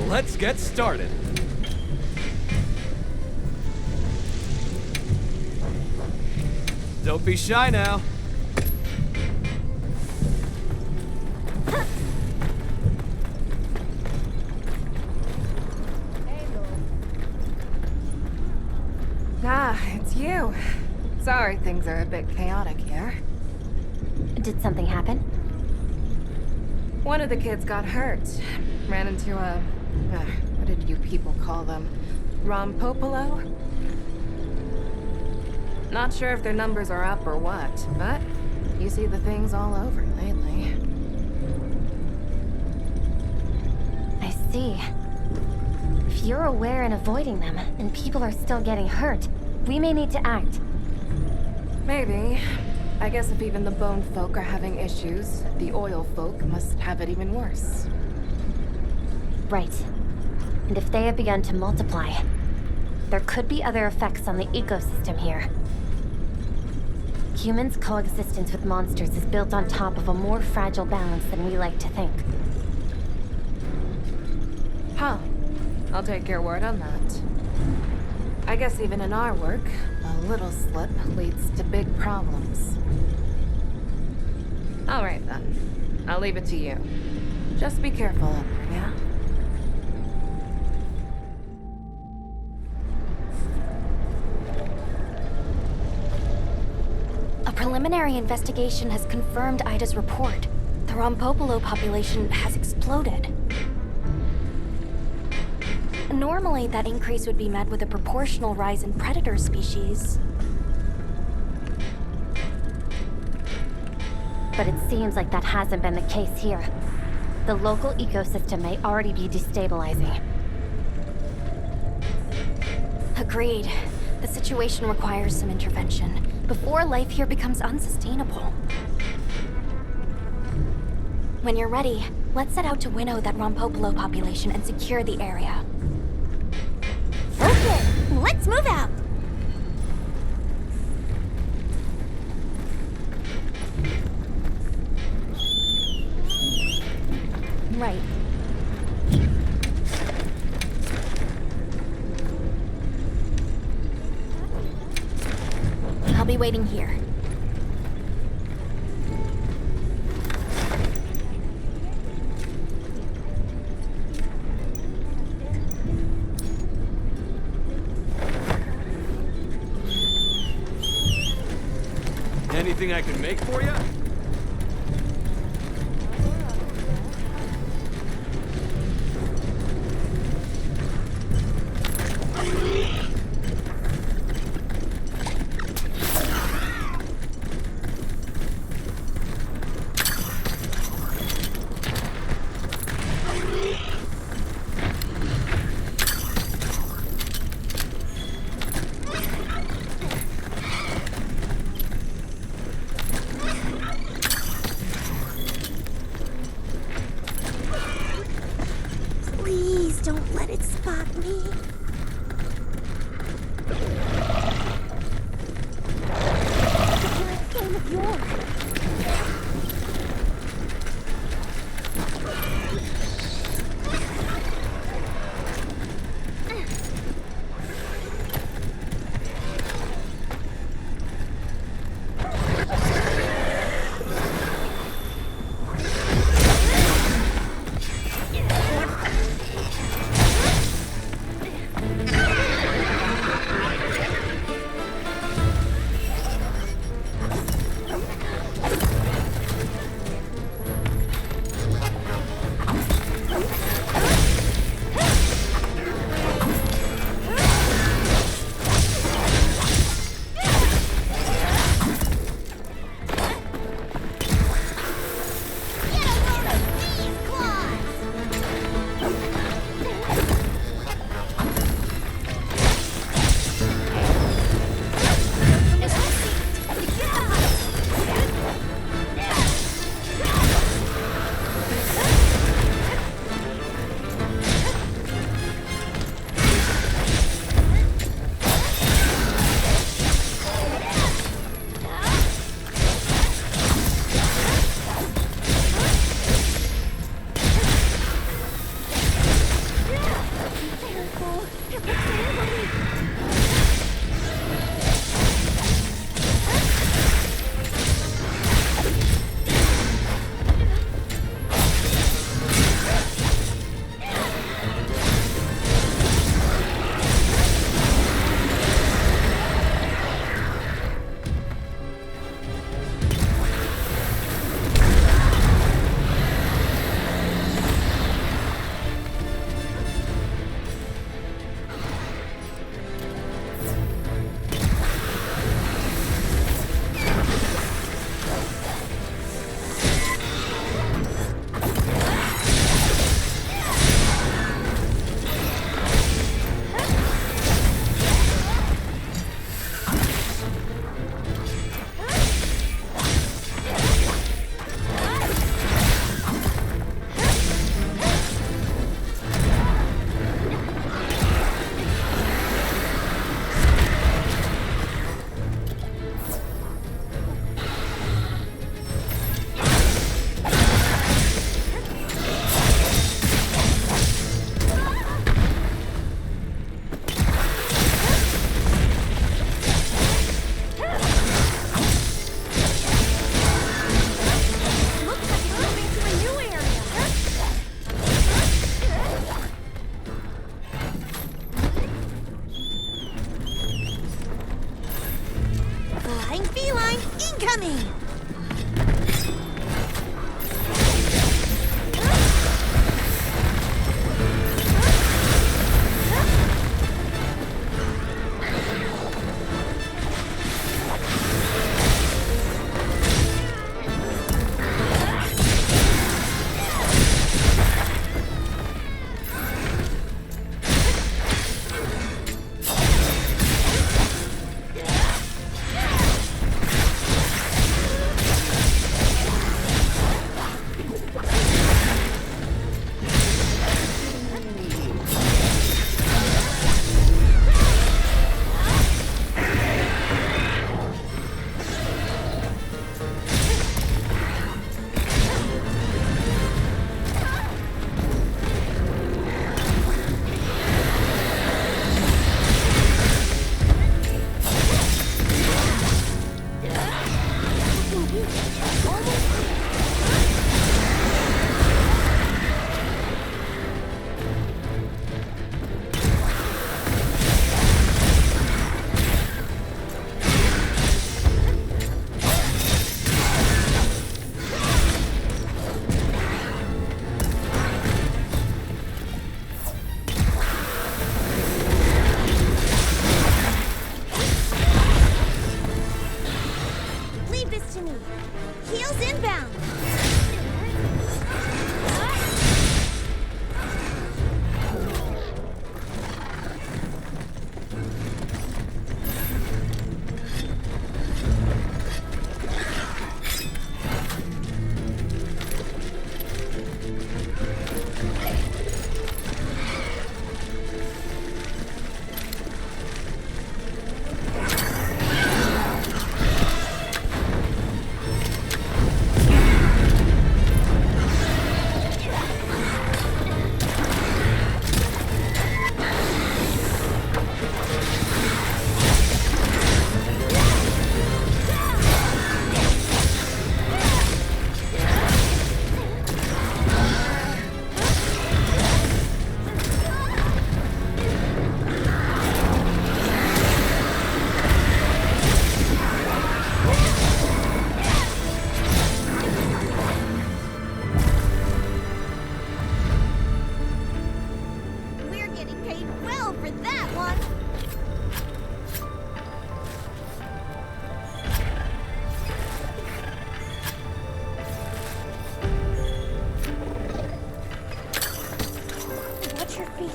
Let's get started. Don't be shy now. Ah, it's you. Sorry things are a bit chaotic here. Did something happen? One of the kids got hurt. Ran into a... what did you people call them? Rompopolo? Not sure if their numbers are up or what, but you see the things all over lately. I see. If you're aware and avoiding them, and people are still getting hurt, we may need to act. Maybe. I guess if even the bone folk are having issues, the oil folk must have it even worse. Right. And if they have begun to multiply, there could be other effects on the ecosystem here. Humans' coexistence with monsters is built on top of a more fragile balance than we like to think. Huh. I'll take your word on that. I guess even in our work, a little slip leads to big problems. All right then. I'll leave it to you. Just be careful up there, yeah? A preliminary investigation has confirmed Ida's report. The Rompopolo population has exploded. Normally, that increase would be met with a proportional rise in predator species. But it seems like that hasn't been the case here. The local ecosystem may already be destabilizing. Agreed. The situation requires some intervention before life here becomes unsustainable. When you're ready, let's set out to winnow that Rompopolo population and secure the area. Okay, let's move out! Right. I'll be waiting here. Anything I can make for you? Please don't let it spot me. It's a game of yours.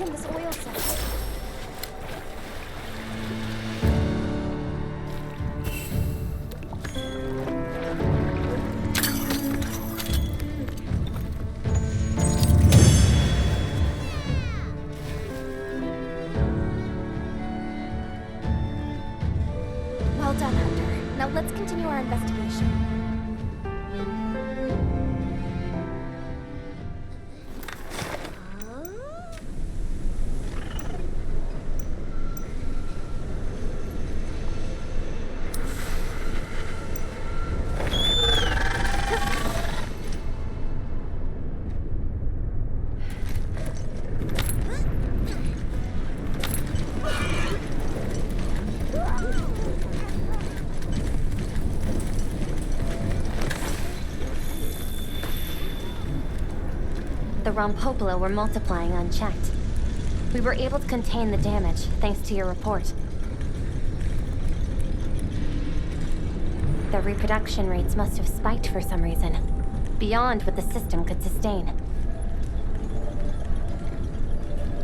in this oil sample. Well done, Hunter. Now let's continue our investigation. The Rompopolo were multiplying unchecked. We were able to contain the damage, thanks to your report. Their reproduction rates must have spiked for some reason, beyond what the system could sustain.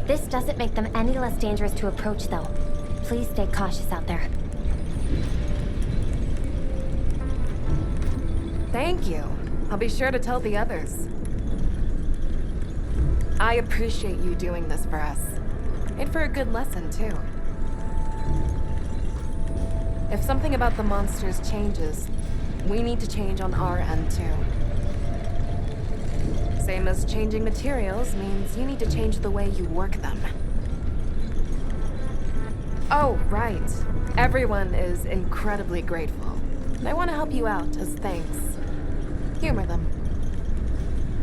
This doesn't make them any less dangerous to approach, though. Please stay cautious out there. Thank you. I'll be sure to tell the others. I appreciate you doing this for us. And for a good lesson, too. If something about the monsters changes, we need to change on our end, too. Same as changing materials means you need to change the way you work them. Oh, right. Everyone is incredibly grateful. I want to help you out as thanks. Humor them.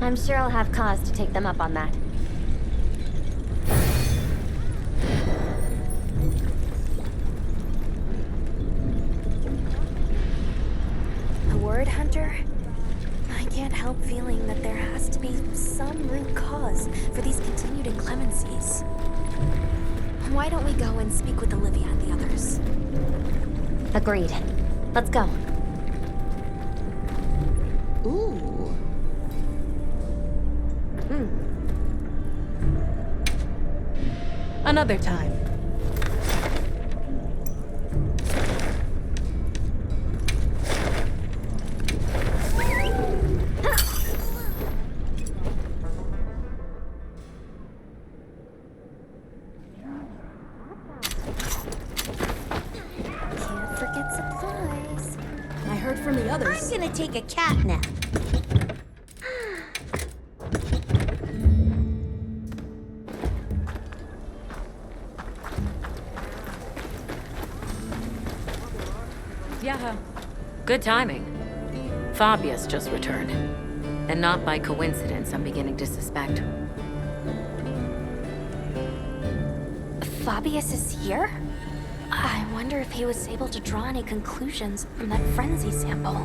I'm sure I'll have cause to take them up on that. A word, Hunter? I can't help feeling that there has to be some root cause for these continued inclemencies. Why don't we go and speak with Olivia and the others? Agreed. Let's go. Ooh. Another time. Can't forget supplies. I heard from the others. I'm gonna take a cat nap. Yeah. Good timing. Fabius just returned. And not by coincidence, I'm beginning to suspect. Fabius is here? I wonder if he was able to draw any conclusions from that frenzy sample.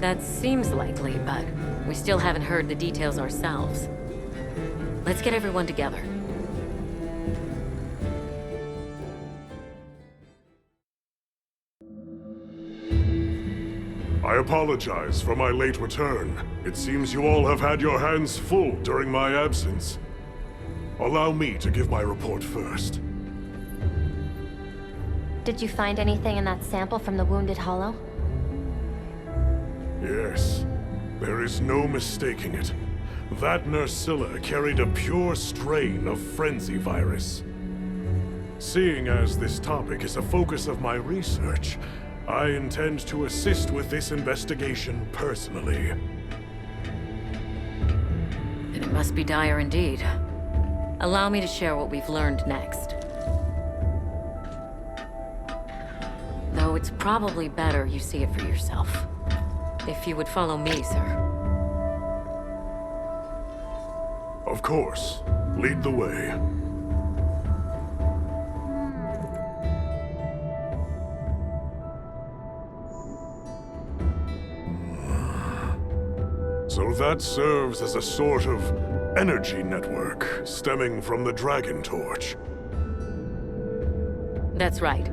That seems likely, but we still haven't heard the details ourselves. Let's get everyone together. I apologize for my late return. It seems you all have had your hands full during my absence. Allow me to give my report first. Did you find anything in that sample from the Wounded Hollow? Yes, there is no mistaking it. That Nursilla carried a pure strain of frenzy virus. Seeing as this topic is a focus of my research, I intend to assist with this investigation personally. Then it must be dire indeed. Allow me to share what we've learned next. Though it's probably better you see it for yourself. If you would follow me, sir. Of course. Lead the way. So that serves as a sort of energy network stemming from the Dragon Torch. That's right.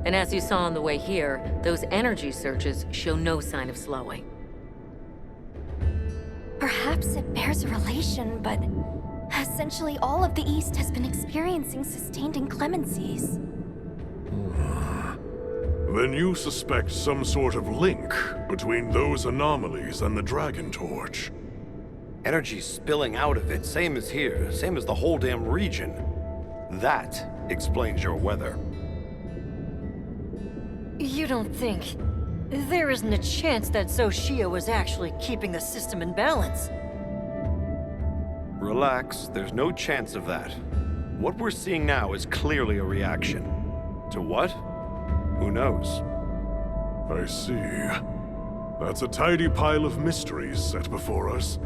And as you saw on the way here, those energy surges show no sign of slowing. Perhaps it bears a relation, but Essentially, all of the East has been experiencing sustained inclemencies. Then you suspect some sort of link between those anomalies and the Dragon Torch. Energy spilling out of it, same as here, same as the whole damn region. That explains your weather. You don't think there isn't a chance that Xochitl was actually keeping the system in balance? Relax, there's no chance of that. What we're seeing now is clearly a reaction. To what? Who knows? I see. That's a tidy pile of mysteries set before us.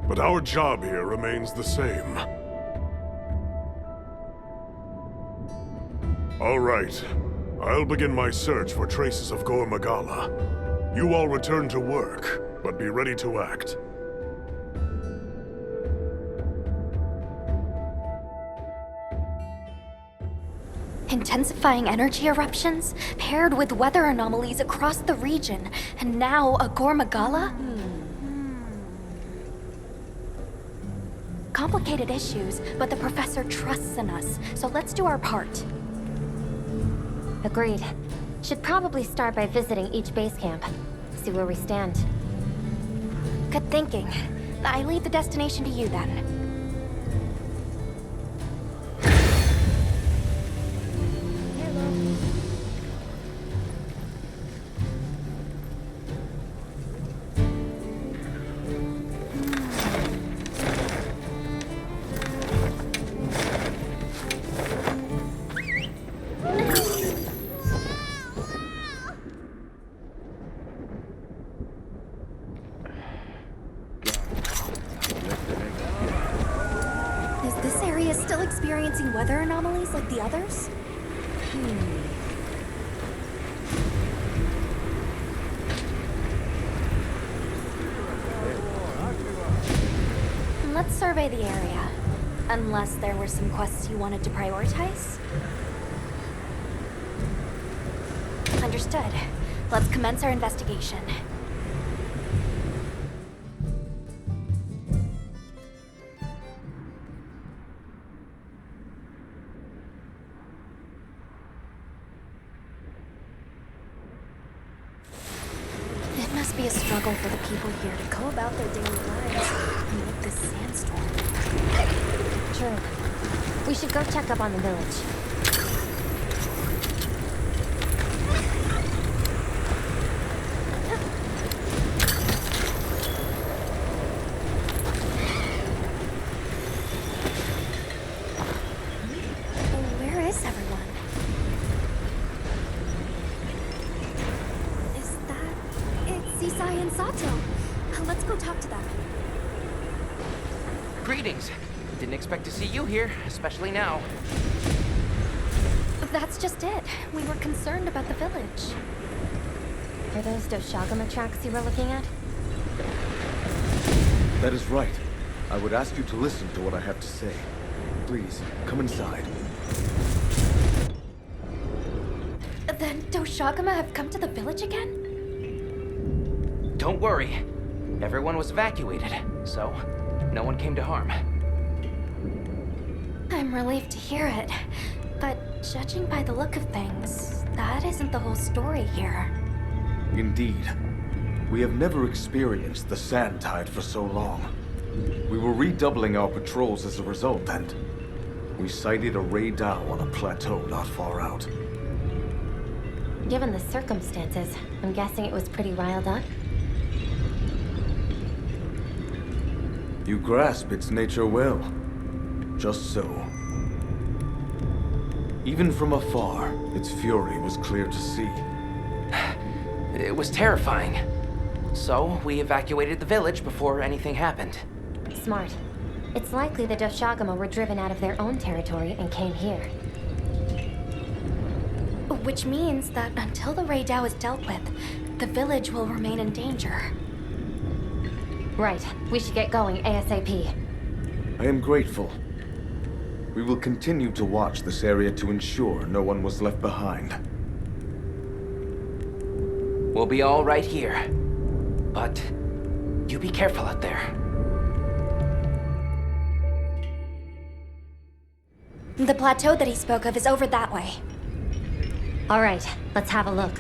But our job here remains the same. All right. I'll begin my search for traces of Gore Magala. You all return to work, but be ready to act. Intensifying energy eruptions, paired with weather anomalies across the region, and now a Gore Magala? Complicated issues, but the professor trusts in us, so let's do our part. Agreed. Should probably start by visiting each base camp. See where we stand. Good thinking. I leave the destination to you then. Is this area still experiencing weather anomalies like the others? Let's survey the area. Unless there were some quests you wanted to prioritize? Understood. Let's commence our investigation. It must be a struggle for the people here to go about their daily lives amid this sandstorm. True. We should go check up on the village. Where is everyone? Is that... It's Isai and Sato. Let's go talk to them. Greetings. Didn't expect to see you here, especially now. That's just it. We were concerned about the village. Are those Doshagama tracks you were looking at? That is right. I would ask you to listen to what I have to say. Please, come inside. Then Doshagama have come to the village again? Don't worry. Everyone was evacuated, so no one came to harm. I'm relieved to hear it. But judging by the look of things, that isn't the whole story here. Indeed. We have never experienced the Sand Tide for so long. We were redoubling our patrols as a result, and we sighted a Ray Dow on a plateau not far out. Given the circumstances, I'm guessing it was pretty riled up. You grasp its nature well. Just so. Even from afar, its fury was clear to see. It was terrifying. So we evacuated the village before anything happened. Smart. It's likely the Doshagama were driven out of their own territory and came here. Which means that until the Ray Dow is dealt with, the village will remain in danger. Right. We should get going ASAP. I am grateful. We will continue to watch this area to ensure no one was left behind. We'll be all right here. But you be careful out there. The plateau that he spoke of is over that way. All right, let's have a look.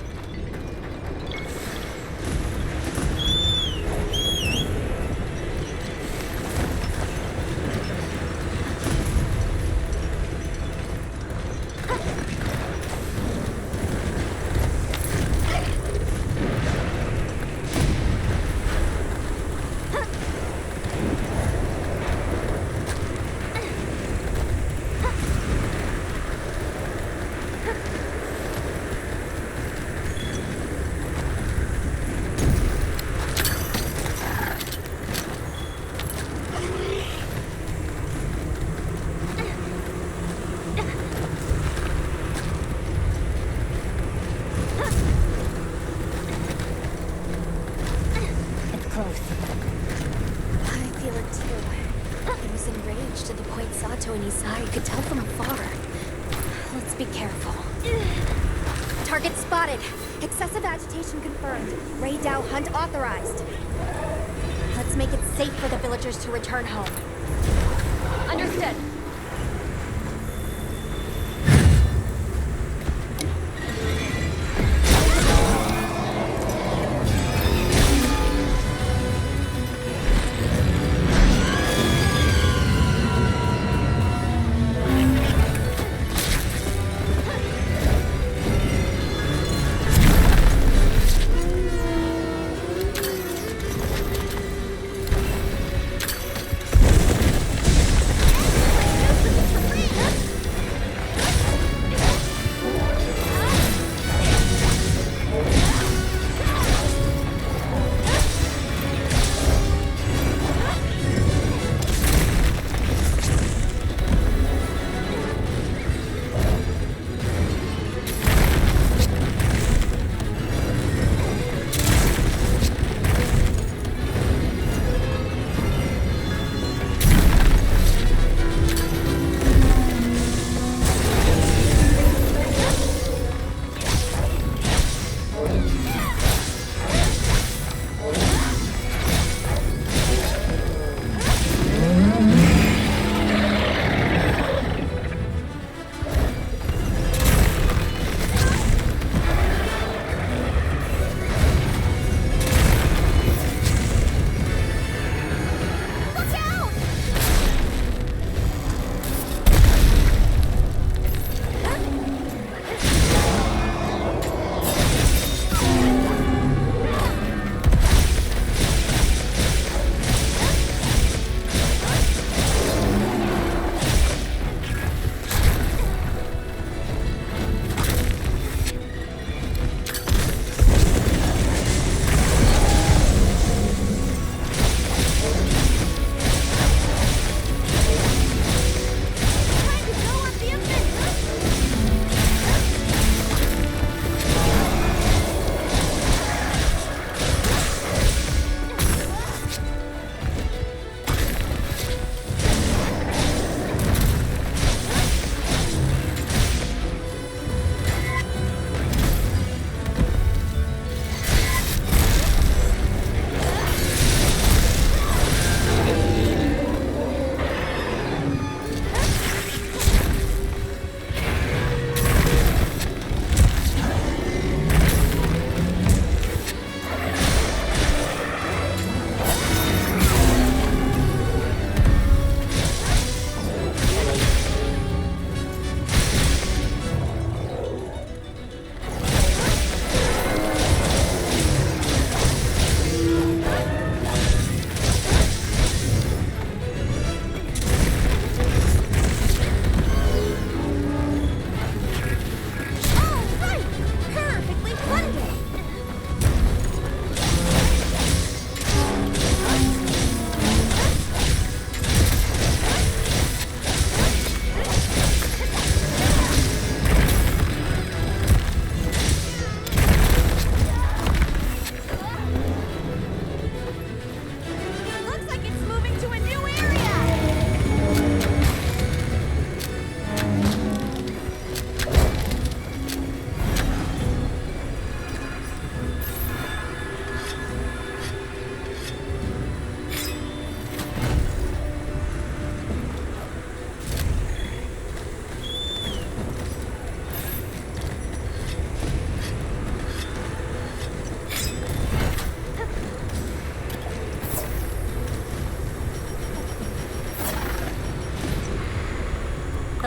I feel it too. He was enraged to the point Sato and Isai could tell from afar. Let's be careful. Target spotted. Excessive agitation confirmed. Ray Dow hunt authorized. Let's make it safe for the villagers to return home. Understood.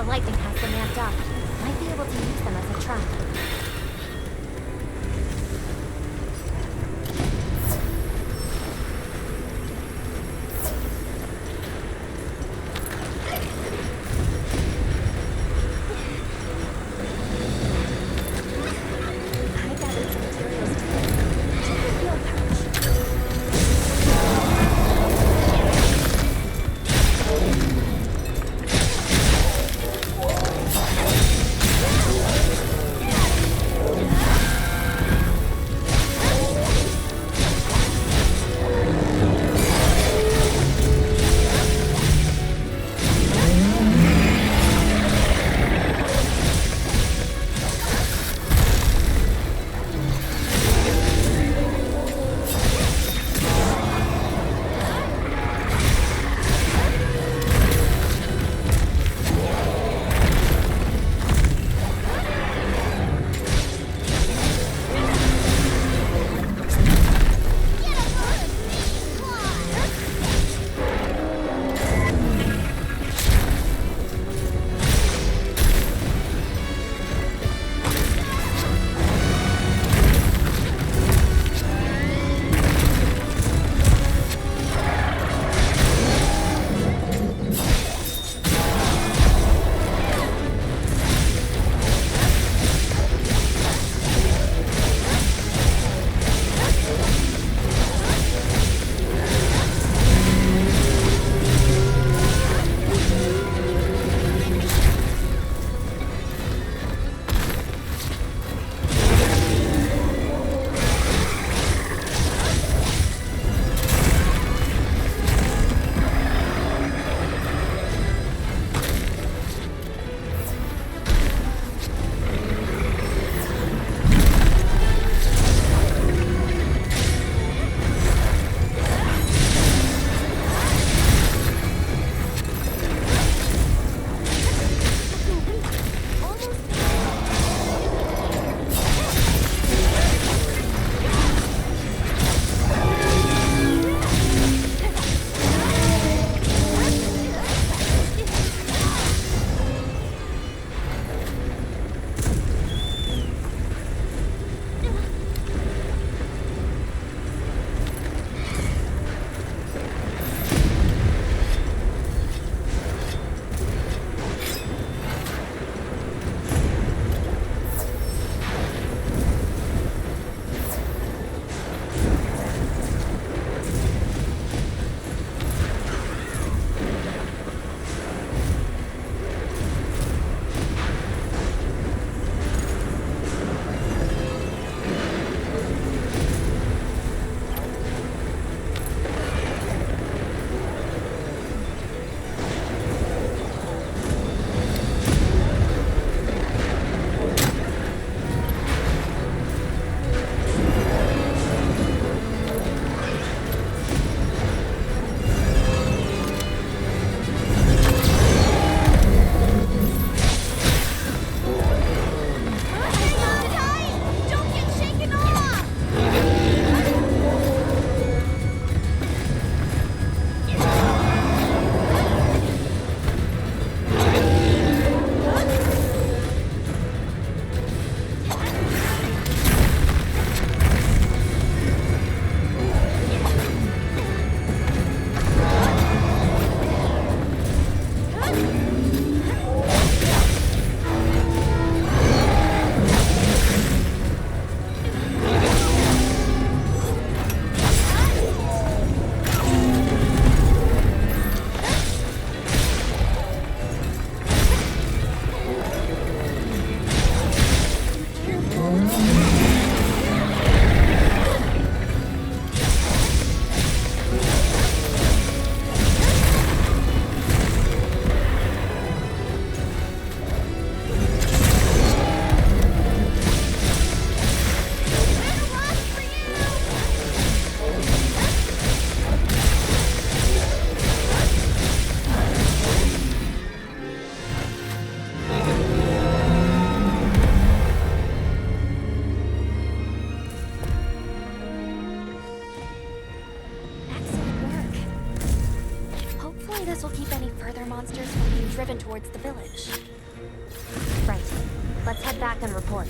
the lightning has them amped up. Might be able to use them as a trap. I gathered some materials to make a field pouch. Hopefully this will keep any further monsters from being driven towards the village. Right. Let's head back and report.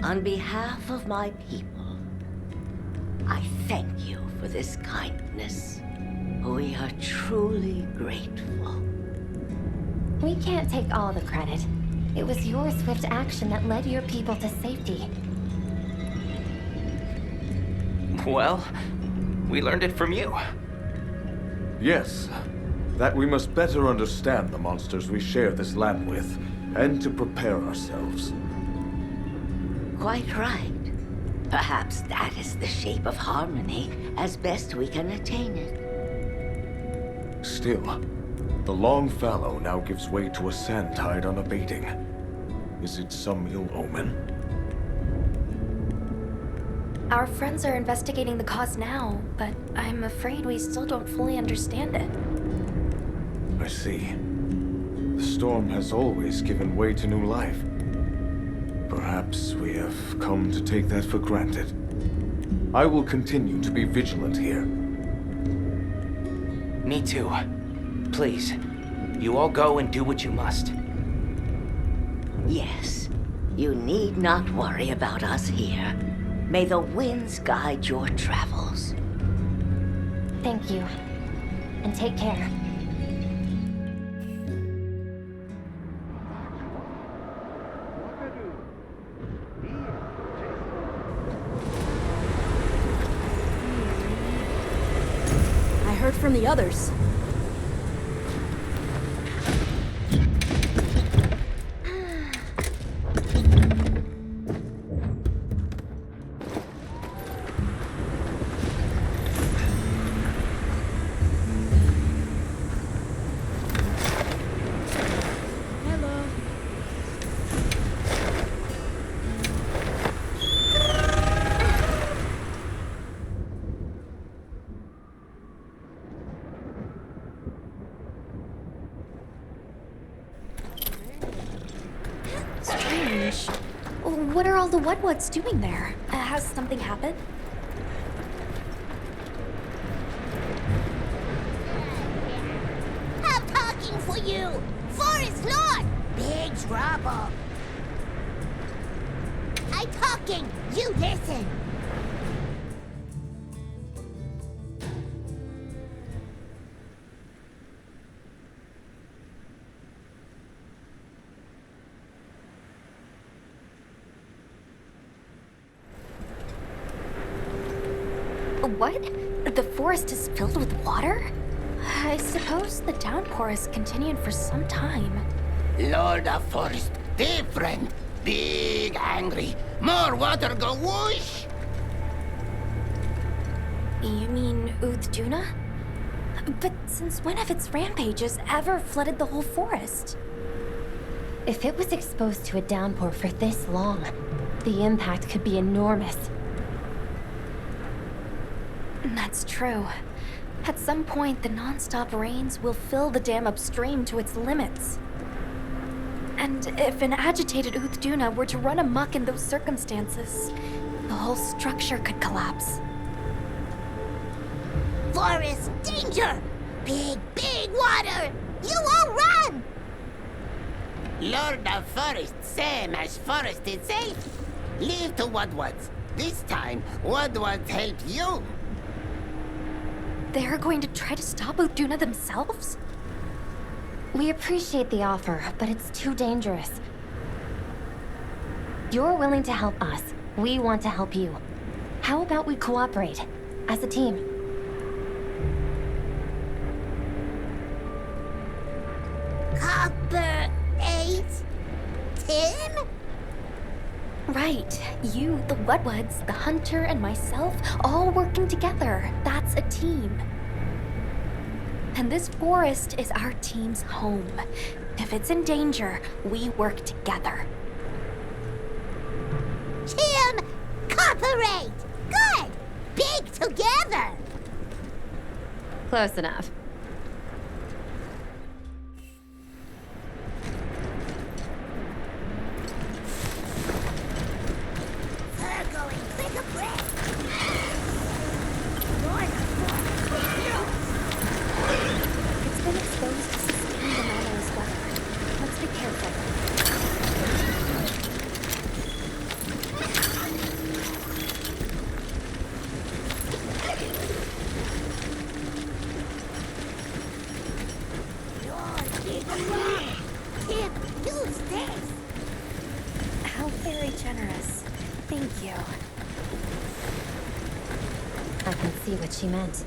On behalf of my people, I thank you for this kindness. We are truly grateful. We can't take all the credit. It was your swift action that led your people to safety. Well, we learned it from you. Yes, that we must better understand the monsters we share this land with, and to prepare ourselves. Quite right. Perhaps that is the shape of harmony, as best we can attain it. Still, the long fallow now gives way to a sand tide unabating. Is it some ill omen? Our friends are investigating the cause now, but I'm afraid we still don't fully understand it. I see. The storm has always given way to new life. Perhaps we have come to take that for granted. I will continue to be vigilant here. Me too. Please, you all go and do what you must. Yes, you need not worry about us here. May the winds guide your travels. Thank you. And take care. I heard from the others. Strange. What are all the Whatwats doing there? Has something happened? I'm talking for you! Forest Lord! Big trouble! I'm talking! You listen! What? The forest is filled with water? I suppose the downpour has continued for some time. Lord of Forest, different! Big angry! More water go whoosh! You mean Uthduna? But since when have its rampages ever flooded the whole forest? If it was exposed to a downpour for this long, the impact could be enormous. That's true. At some point, the non-stop rains will fill the dam upstream to its limits. And if an agitated Uthduna were to run amok in those circumstances, the whole structure could collapse. Forest danger! Big, big water! You all run! Lord of Forest, same as Forest itself. Leave to Whatwats. This time, Whatwats help you. They're going to try to stop Uthduna themselves? We appreciate the offer, but it's too dangerous. You're willing to help us, We want to help you. How about we cooperate as a team? Copper 8? Tim? Right. You, the Wudwoods, the Hunter, and myself, all working together. That's a team. And this forest is our team's home. If it's in danger, we work together. Tim! Cooperate! Good! Big together! Close enough. We're going quick a break! It's been exposed to sustained anomalous weather. Let's be careful. Tim, use this! How very generous. Thank you. I can see what she meant.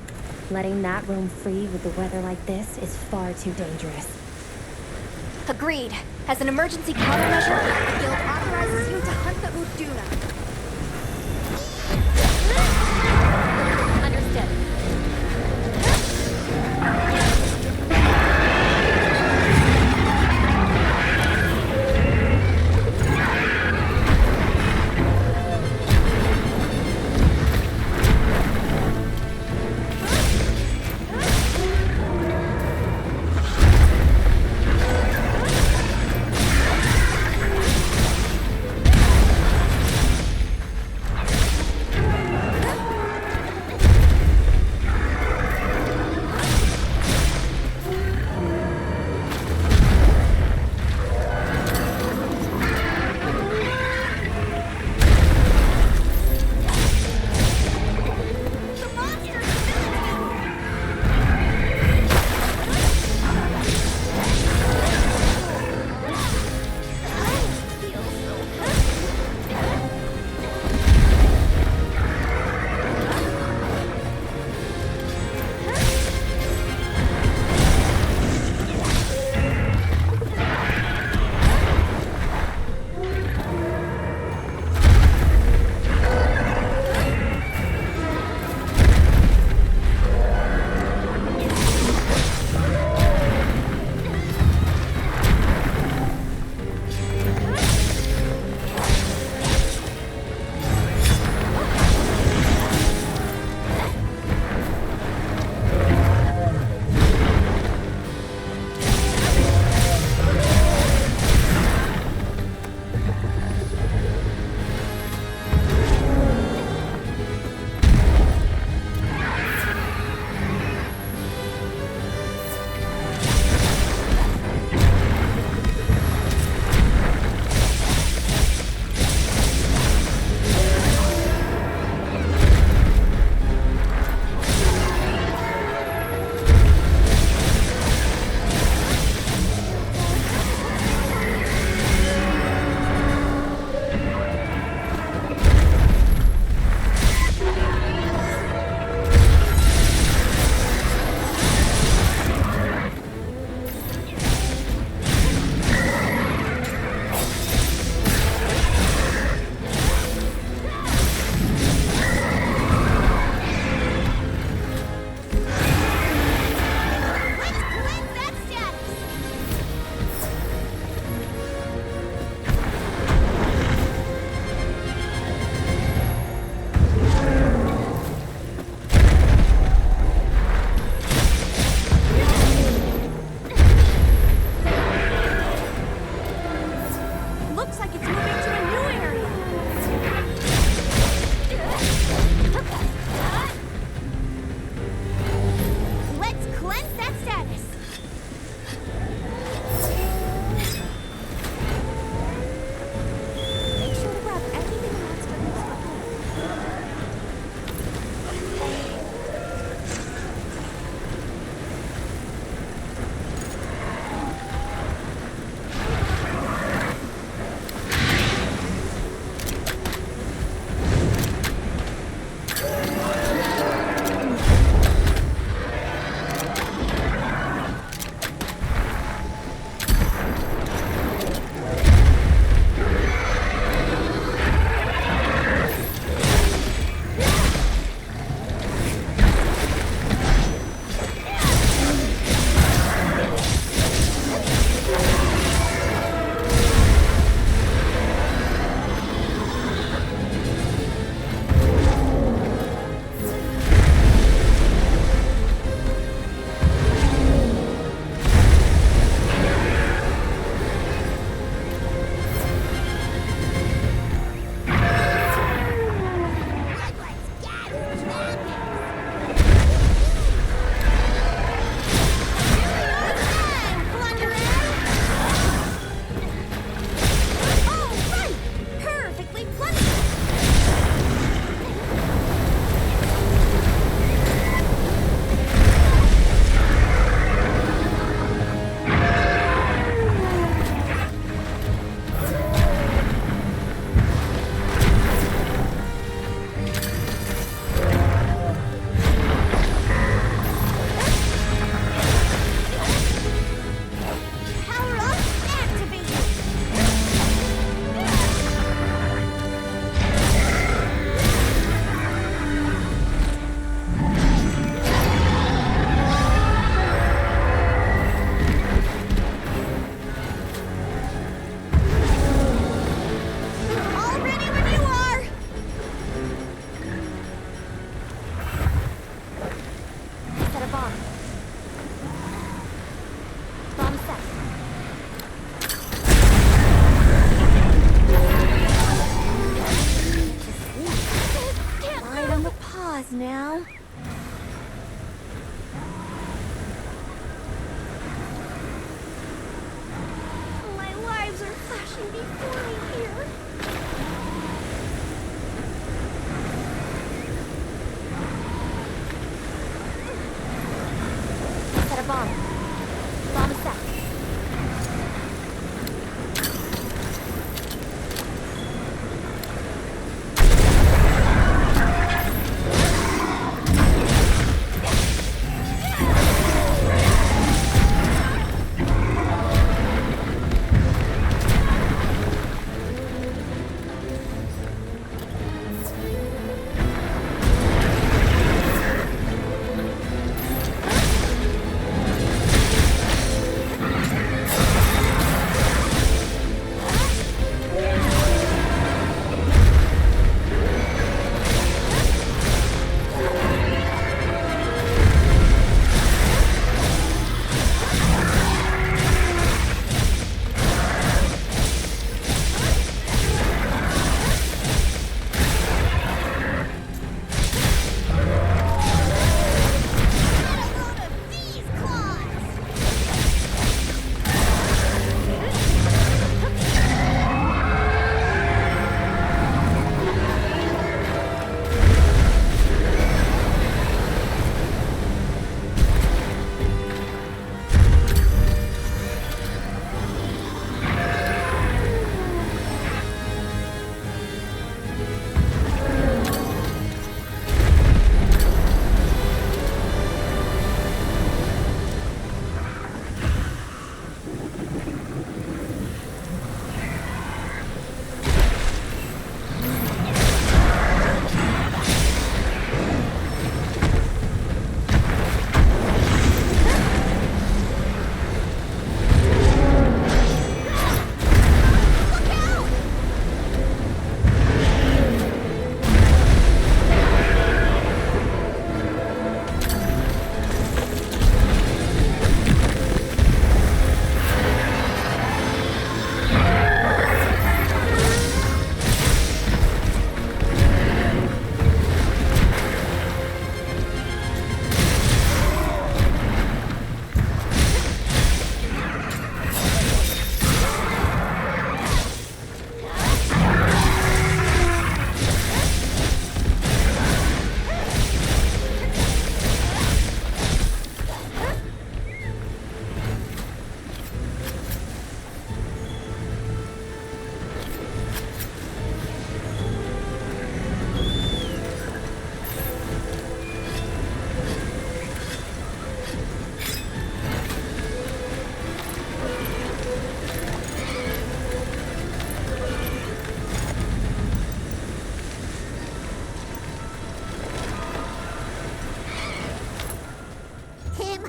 Letting that roam free with the weather like this is far too dangerous. Agreed. As an emergency countermeasure, the guild authorizes you to hunt the Uduna. Understood. now. My lives are flashing before me here. Set a bomb. Bomb is set.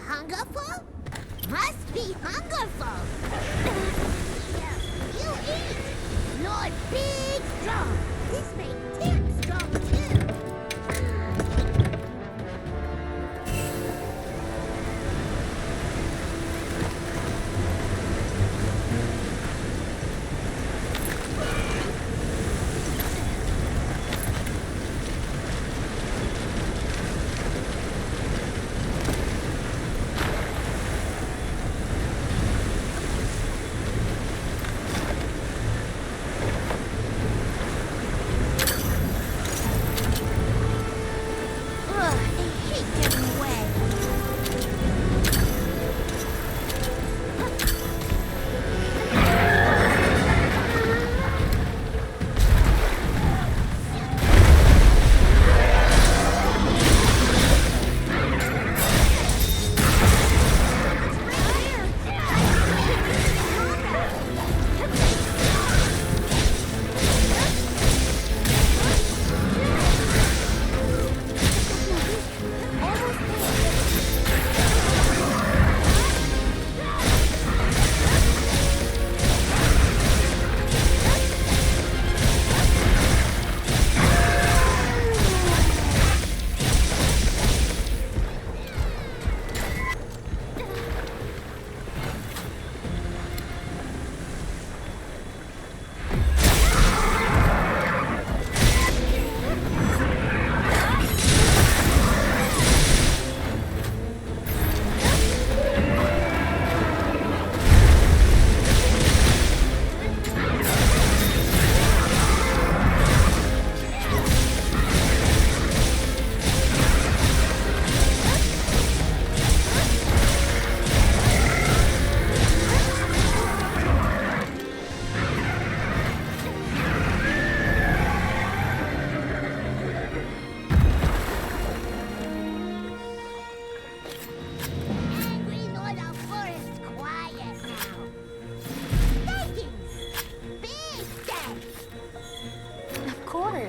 Hungerful? Must be hungerful. You eat. Lord Big Strong. This makes Tim strong too.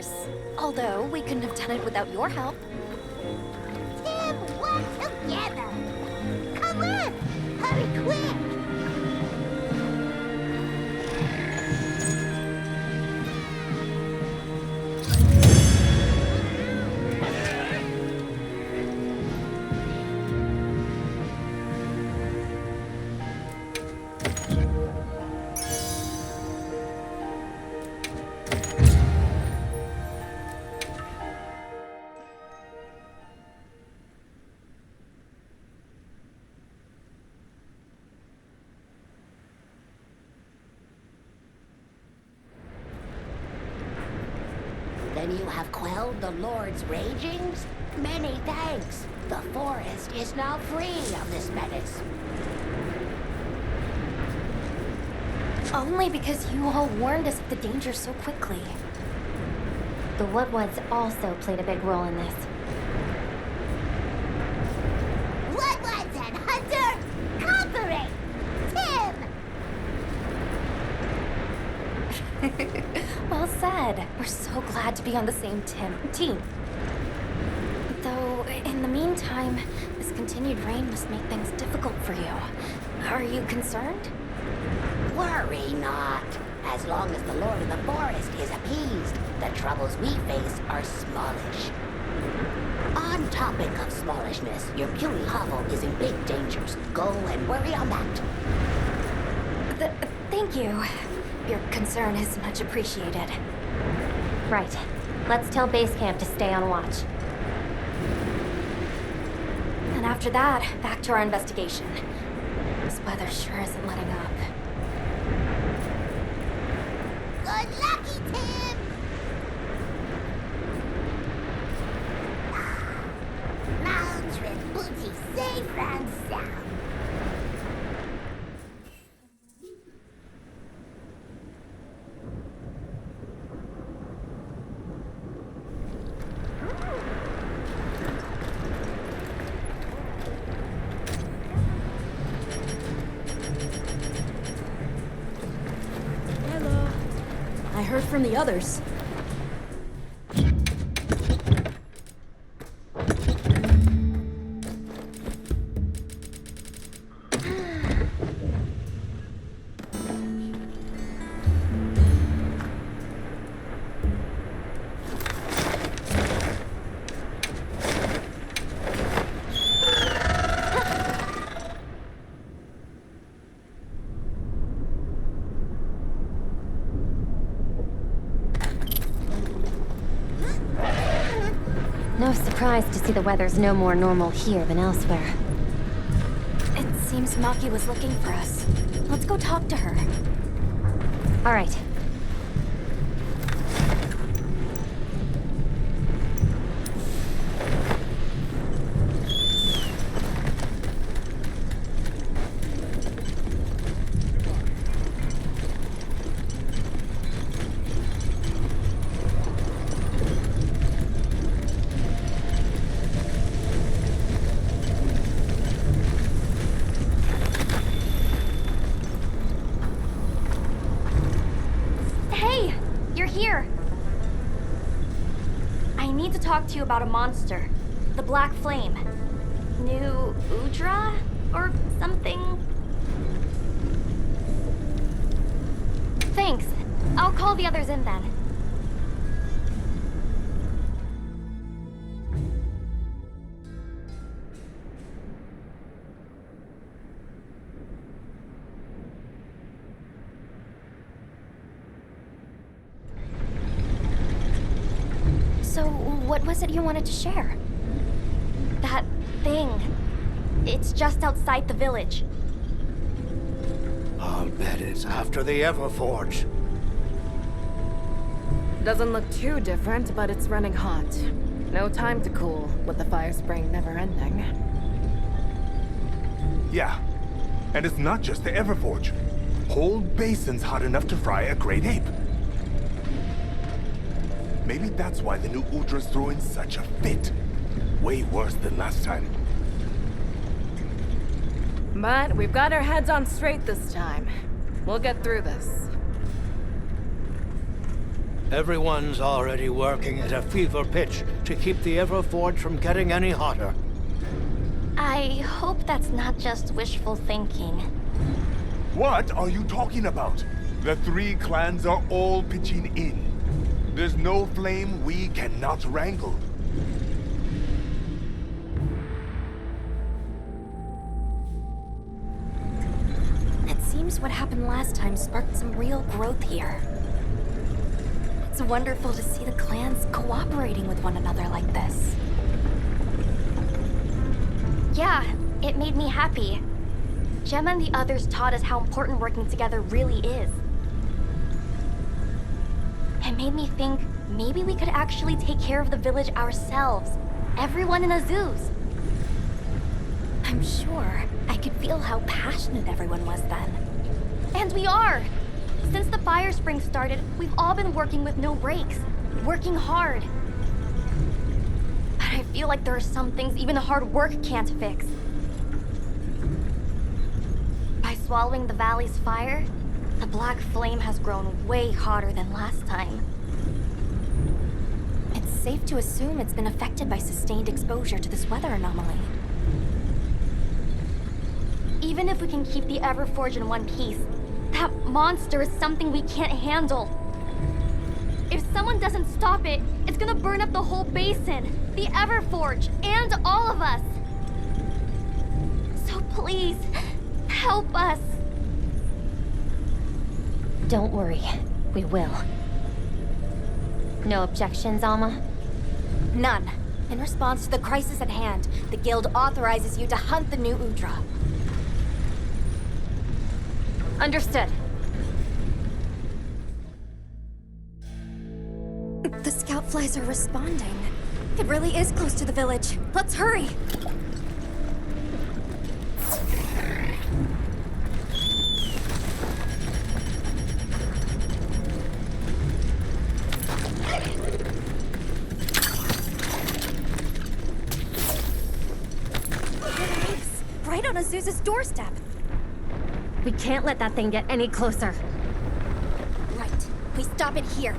course. Although, we couldn't have done it without your help. Tim, work together! Come on! Hurry quick! Then you have quelled the Lord's ragings? Many thanks. The forest is now free of this menace. Only because you all warned us of the danger so quickly. The Woodwoods also played a big role in this. Woodwoods and Hunter, cooperate! Tim! Well said. We're so glad to be on the same team. Though, in the meantime, this continued rain must make things difficult for you. Are you concerned? Worry not. As long as the Lord of the Forest is appeased, the troubles we face are smallish. On topic of smallishness, your puny hovel is in big dangers. Go and worry on that. Thank you. Your concern is much appreciated. Right. Let's tell base camp to stay on watch. And after that, back to our investigation. This weather sure isn't letting up. Good lucky, Tim! Lounge with booty safe and sound. I heard from the others. No surprise to see the weather's no more normal here than elsewhere. It seems Maki was looking for us. Let's go talk to her. All right. Talk to you about a monster. The Black Flame. New Udra? Or something? Thanks. I'll call the others in then. What was it you wanted to share? That thing. It's just outside the village. I'll bet it's after the Everforge. Doesn't look too different, but it's running hot. No time to cool, with the fire spring never ending. Yeah, and it's not just the Everforge. Whole basin's hot enough to fry a great ape. Maybe that's why the new Udra's throwing such a fit. Way worse than last time. But we've got our heads on straight this time. We'll get through this. Everyone's already working at a fever pitch to keep the Everforge from getting any hotter. I hope that's not just wishful thinking. What are you talking about? The three clans are all pitching in. There's no flame we cannot wrangle. It seems what happened last time sparked some real growth here. It's wonderful to see the clans cooperating with one another like this. Yeah, it made me happy. Gemma and the others taught us how important working together really is. It made me think maybe we could actually take care of the village ourselves. Everyone in Azuz. I'm sure. I could feel how passionate everyone was then. And we are! Since the fire spring started, we've all been working with no breaks. Working hard. But I feel like there are some things even hard work can't fix. By swallowing the valley's fire, the black flame has grown way hotter than last time. It's safe to assume it's been affected by sustained exposure to this weather anomaly. Even if we can keep the Everforge in one piece, that monster is something we can't handle. If someone doesn't stop it, it's gonna burn up the whole basin, the Everforge, and all of us. So please, help us. Don't worry, we will. No objections, Alma? None. In response to the crisis at hand, the Guild authorizes you to hunt the new Udra. Understood. The scout flies are responding. It really is close to the village. Let's hurry! Nice! Right on Azuz's doorstep. We can't let that thing get any closer. Right. We stop it here.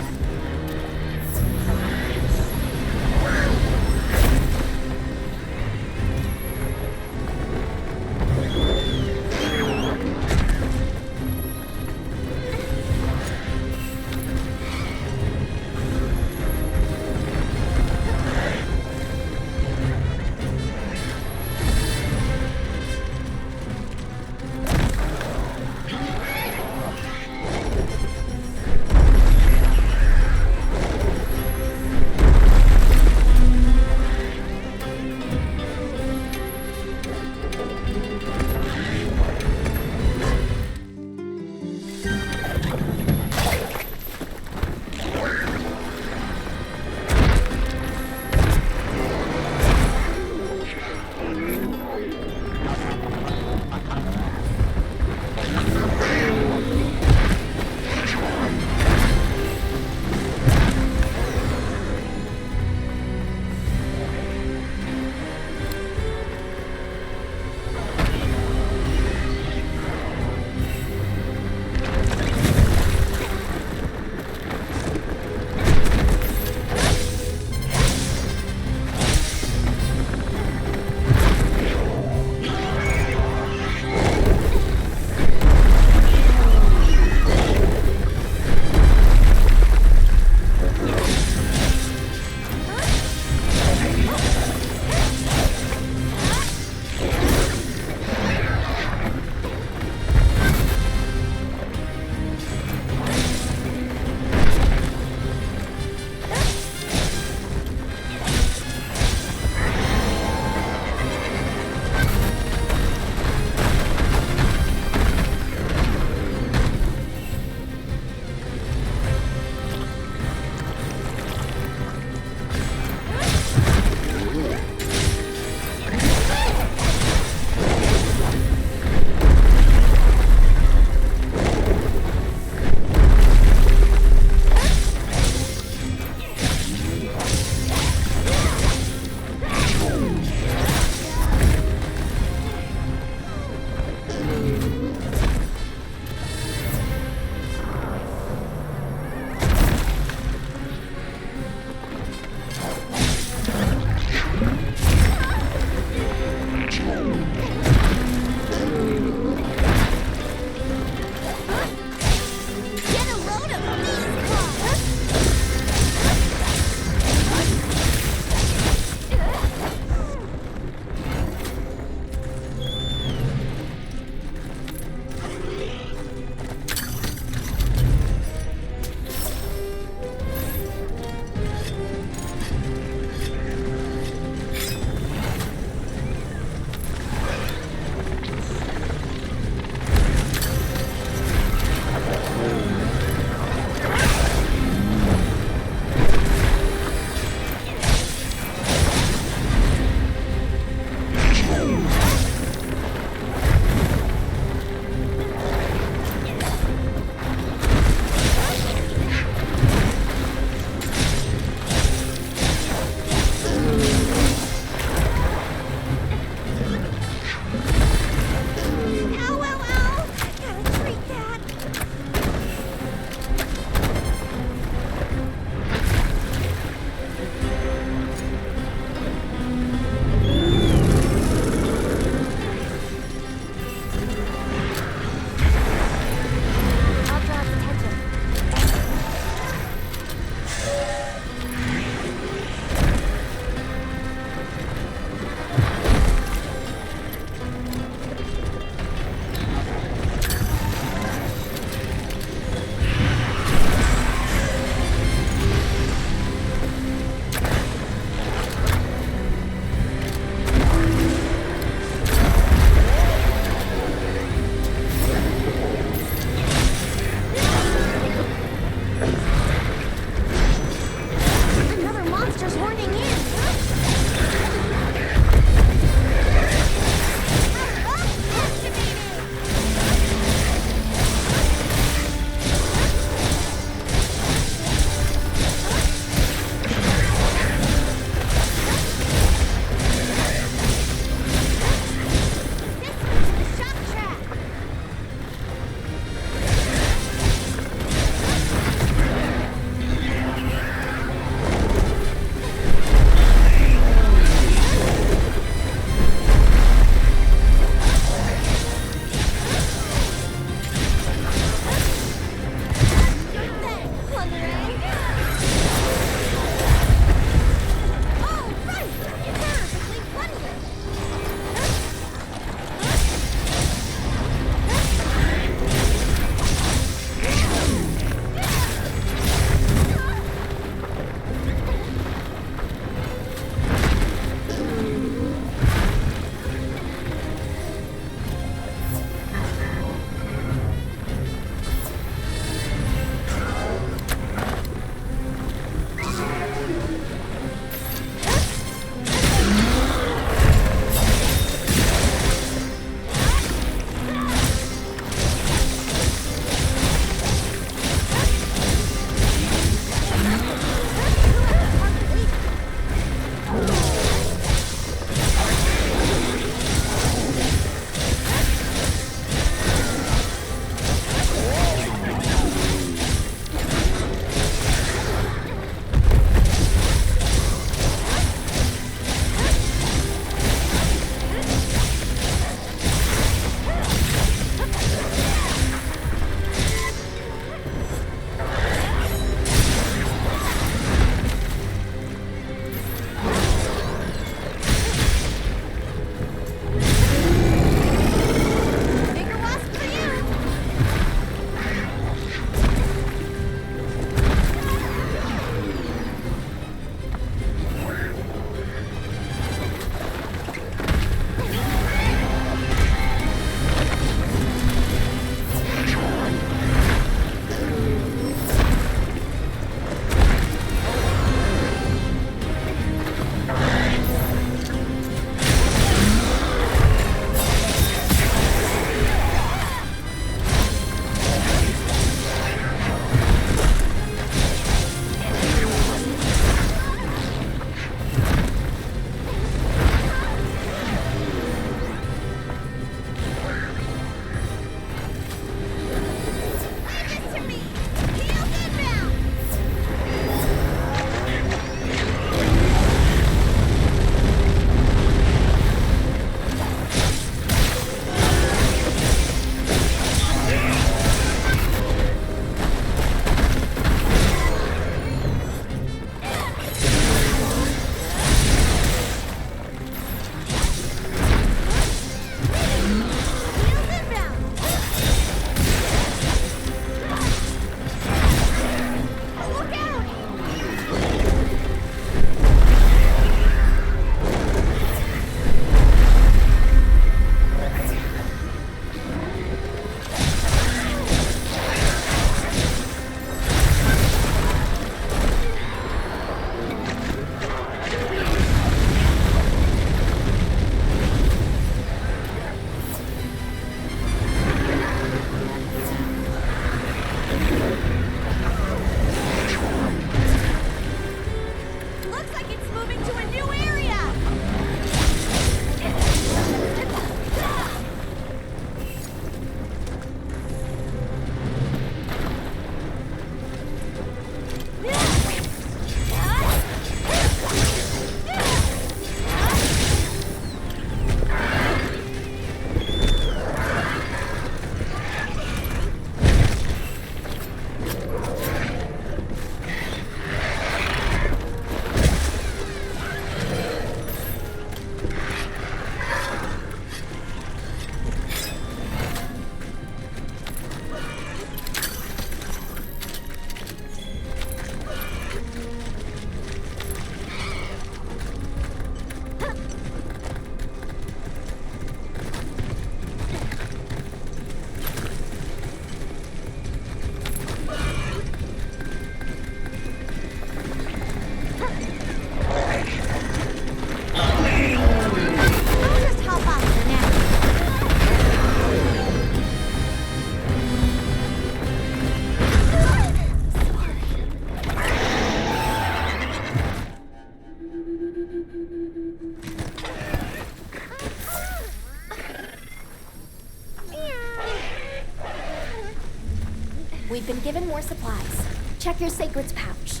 We've been given more supplies. Check your sacred's pouch.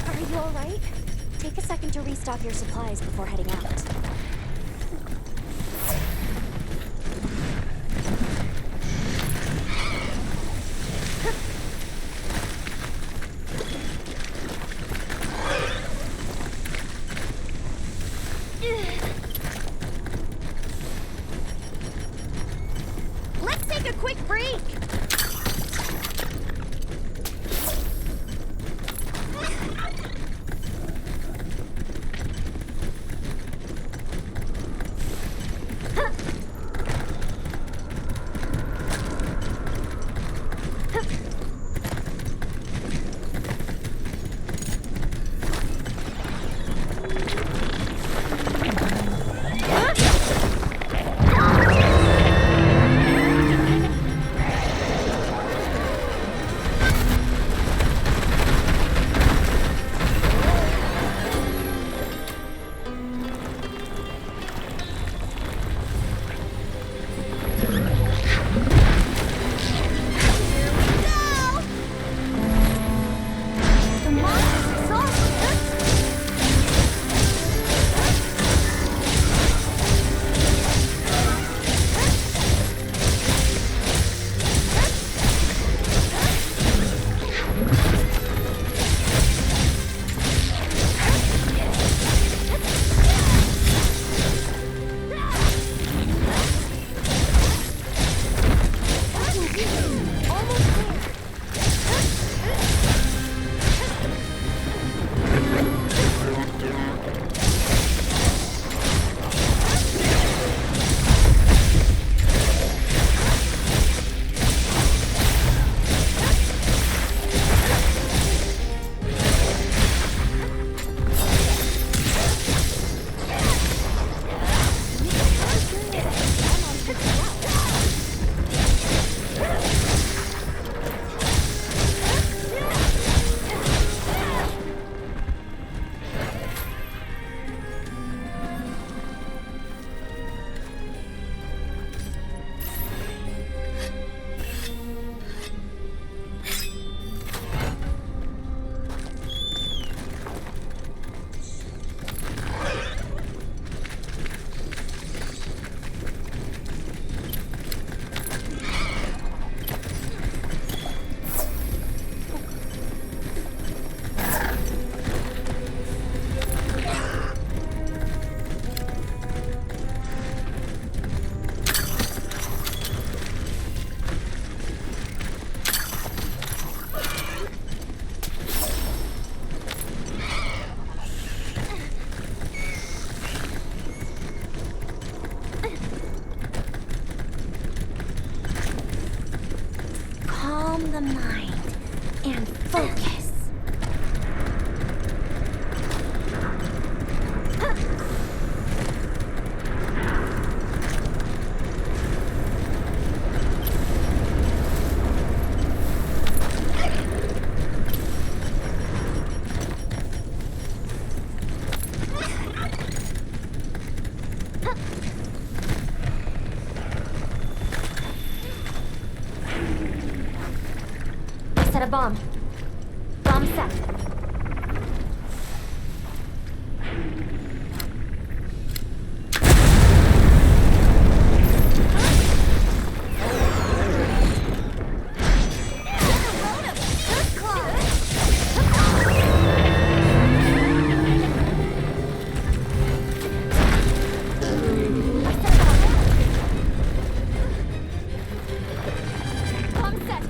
Are you alright? Take a second to restock your supplies before heading out. Let's take a quick break! Calm the mind and focus. Set a bomb. Bomb set. Bomb set.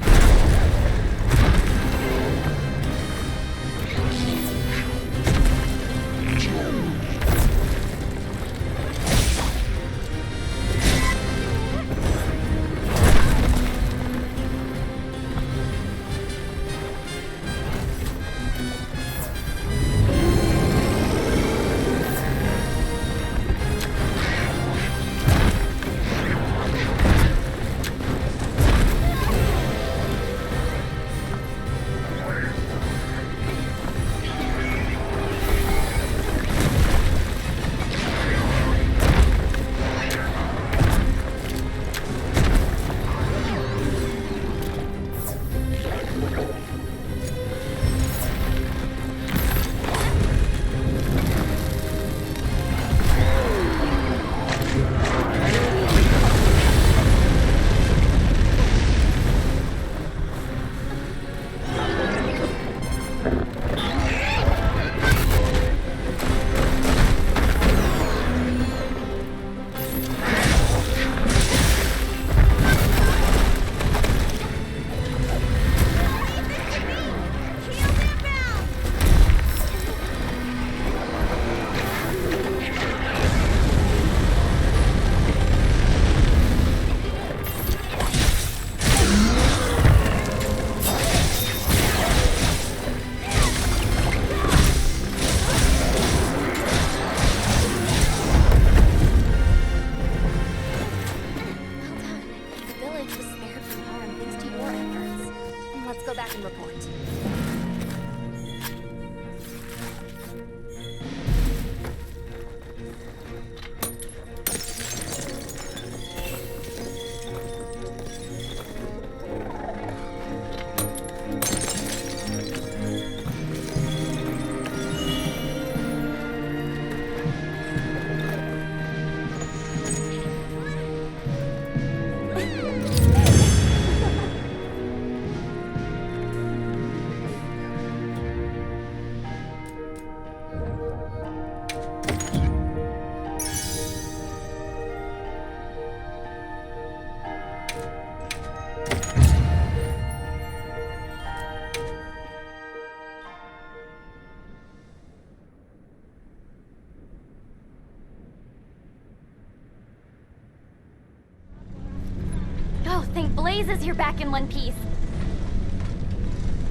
thank blazes you're back in one piece.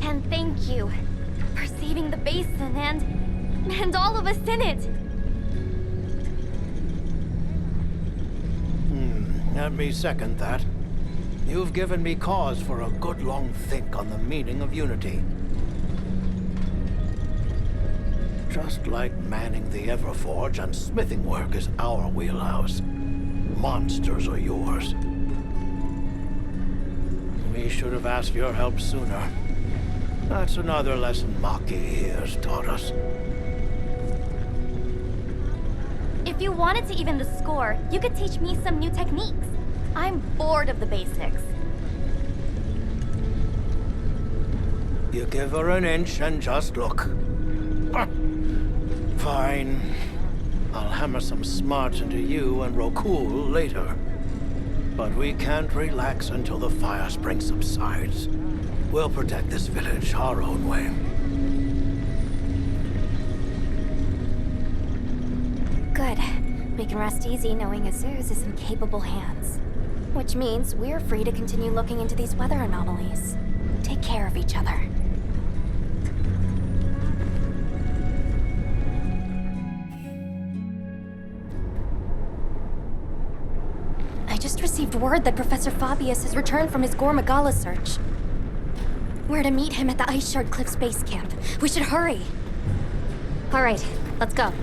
And thank you for saving the basin and all of us in it. Let me second that. You've given me cause for a good long think on the meaning of unity. Just like manning the Everforge and smithing work is our wheelhouse, monsters are yours. We should have asked your help sooner. That's another lesson Maki here's taught us. If you wanted to even the score, you could teach me some new techniques. I'm bored of the basics. You give her an inch and just look. Fine. I'll hammer some smarts into you and Rokul later. But we can't relax until the fire spring subsides. We'll protect this village our own way. Good. We can rest easy knowing Azuz is in capable hands. Which means we're free to continue looking into these weather anomalies. Take care of each other. I just received word that Professor Fabius has returned from his Gore Magala search. We're to meet him at the Ice Shard Cliffs base camp. We should hurry. All right, let's go.